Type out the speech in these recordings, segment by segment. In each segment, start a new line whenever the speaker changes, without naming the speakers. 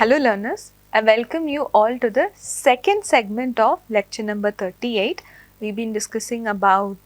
Hello learners, I welcome you all to the second segment of lecture number 38. We've been discussing about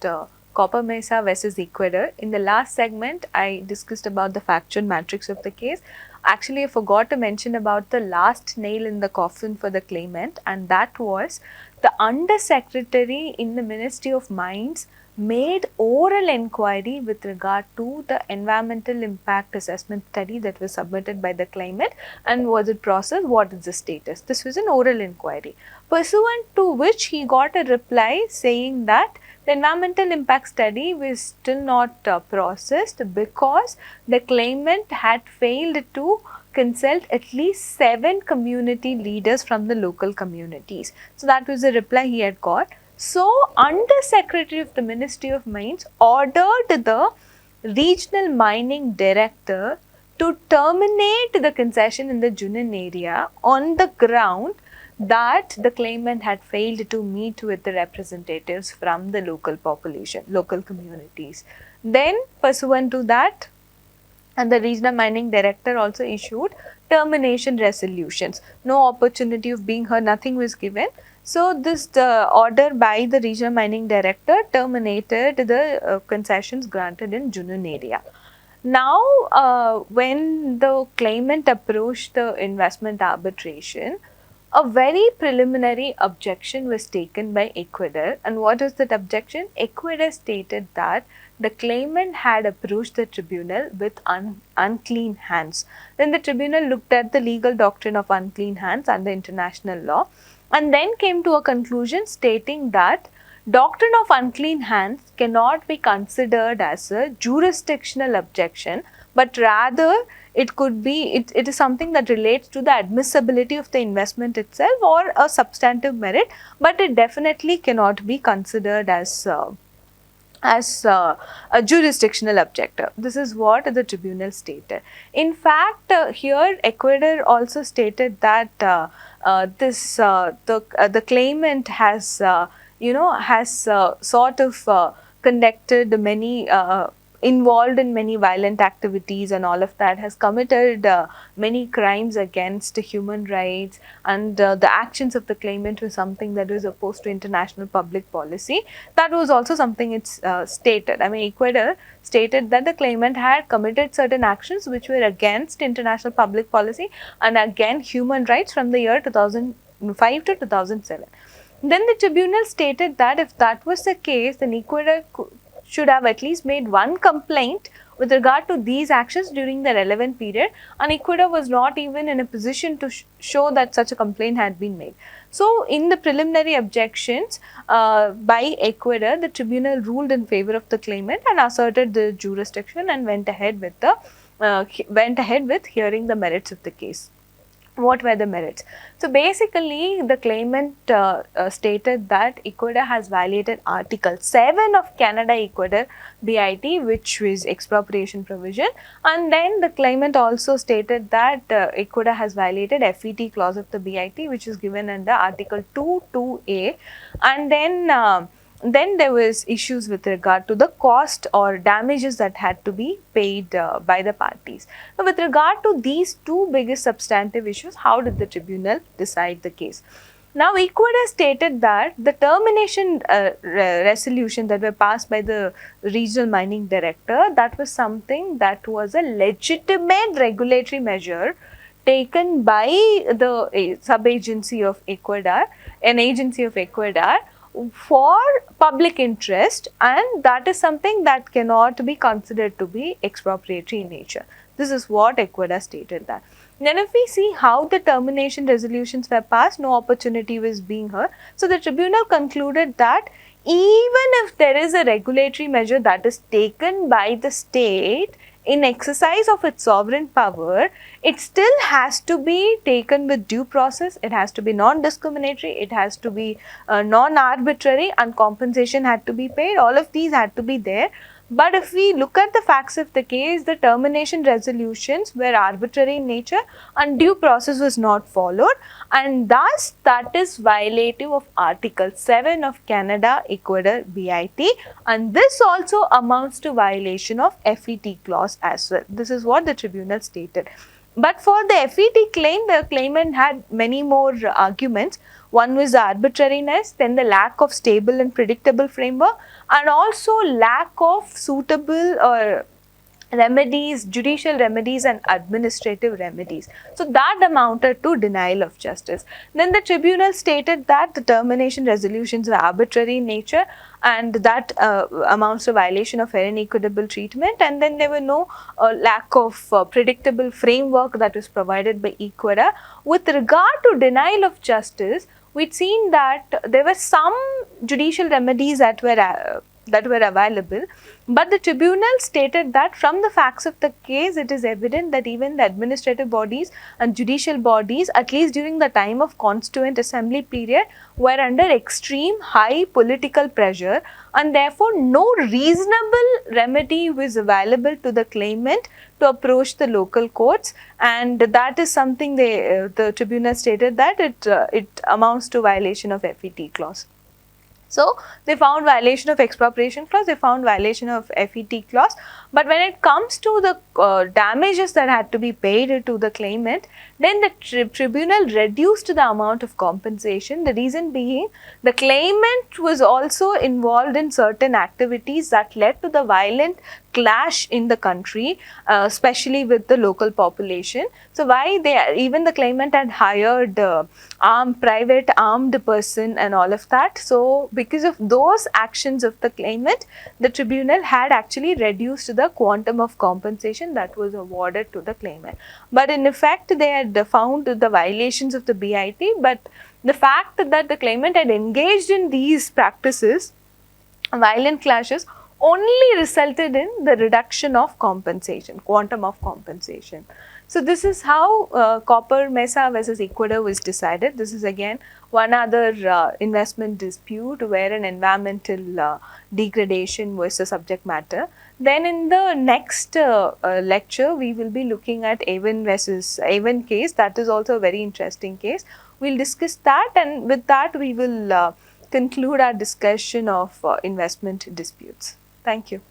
Copper Mesa versus Ecuador. In the last segment, I discussed about the factual matrix of the case. Actually, I forgot to mention about the last nail in the coffin for the claimant, and that was the Undersecretary in the Ministry of Mines made oral inquiry with regard to the environmental impact assessment study that was submitted by the claimant, and was it processed, what is the status. This was an oral inquiry, pursuant to which he got a reply saying that the environmental impact study was still not processed because the claimant had failed to consult at least 7 community leaders from the local communities. So that was the reply he had got. So, Under Secretary of the Ministry of Mines ordered the regional mining director to terminate the concession in the Junin area on the ground that the claimant had failed to meet with the representatives from the local population, local communities. Then, pursuant to that, and the regional mining director also issued termination resolutions. No opportunity of being heard, nothing was given. So, this order by the regional mining director terminated the concessions granted in Junun area. Now, when the claimant approached the investment arbitration, a very preliminary objection was taken by Ecuador. And what is that objection? Ecuador stated that the claimant had approached the tribunal with unclean hands. Then the tribunal looked at the legal doctrine of unclean hands under international law and then came to a conclusion stating that doctrine of unclean hands cannot be considered as a jurisdictional objection, but rather it could be, it is something that relates to the admissibility of the investment itself or a substantive merit, but it definitely cannot be considered as a jurisdictional objector. This is what the tribunal stated. In fact, here Ecuador also stated that the claimant has sort of conducted many involved in many violent activities and all of that, has committed many crimes against human rights, and the actions of the claimant was something that was opposed to international public policy. That was also something it's stated. I mean, Ecuador stated that the claimant had committed certain actions which were against international public policy and against human rights from the year 2005 to 2007. Then the tribunal stated that if that was the case, then Ecuador should have at least made one complaint with regard to these actions during the relevant period, and Ecuador was not even in a position to show that such a complaint had been made. So, in the preliminary objections by Ecuador, the tribunal ruled in favor of the claimant and asserted the jurisdiction and went ahead with hearing the merits of the case. What were the merits? So, basically the claimant stated that Ecuador has violated Article 7 of Canada-Ecuador BIT, which is expropriation provision, and then the claimant also stated that Ecuador has violated FET clause of the BIT, which is given under Article 2(2)(a), and then there was issues with regard to the cost or damages that had to be paid by the parties. Now, with regard to these two biggest substantive issues, how did the tribunal decide the case? Now, Ecuador stated that the termination resolution that were passed by the regional mining director, that was something that was a legitimate regulatory measure taken by the sub-agency of Ecuador, an agency of Ecuador, for public interest, and that is something that cannot be considered to be expropriatory in nature. This is what Ecuador stated that. Then if we see how the termination resolutions were passed, no opportunity was being heard. So, the tribunal concluded that even if there is a regulatory measure that is taken by the state in exercise of its sovereign power, it still has to be taken with due process, it has to be non-discriminatory, it has to be non-arbitrary, and compensation had to be paid. All of these had to be there. But if we look at the facts of the case, the termination resolutions were arbitrary in nature and due process was not followed, and thus that is violative of Article 7 of Canada-Ecuador BIT, and this also amounts to violation of FET clause as well. This is what the tribunal stated. But for the FET claim, the claimant had many more arguments. One was the arbitrariness, then the lack of stable and predictable framework, and also lack of suitable remedies, judicial remedies and administrative remedies. So that amounted to denial of justice. Then the tribunal stated that the termination resolutions were arbitrary in nature, and that amounts to violation of fair and equitable treatment, and then there were no lack of predictable framework that was provided by Equerra. With regard to denial of justice, we'd seen that there were some judicial remedies that were available, but the tribunal stated that from the facts of the case, it is evident that even the administrative bodies and judicial bodies, at least during the time of Constituent Assembly period, were under extreme high political pressure, and therefore no reasonable remedy was available to the claimant to approach the local courts, and that is something the tribunal stated that it amounts to violation of FET clause. So they found violation of expropriation clause, they found violation of FET clause, but when it comes to the damages that had to be paid to the claimant, then the tribunal reduced the amount of compensation. The reason being, the claimant was also involved in certain activities that led to the violent clash in the country, especially with the local population. So why even the claimant had hired private armed person and all of that. So because of those actions of the claimant, the tribunal had actually reduced the quantum of compensation that was awarded to the claimant. But in effect, they had found the violations of the BIT, but the fact that the claimant had engaged in these practices, violent clashes, only resulted in the reduction of compensation, quantum of compensation. So this is how Copper Mesa versus Ecuador was decided. This is again one other investment dispute where an environmental degradation was the subject matter. Then in the next lecture, we will be looking at Avon versus Avon case. That is also a very interesting case. We'll discuss that, and with that we will conclude our discussion of investment disputes. Thank you.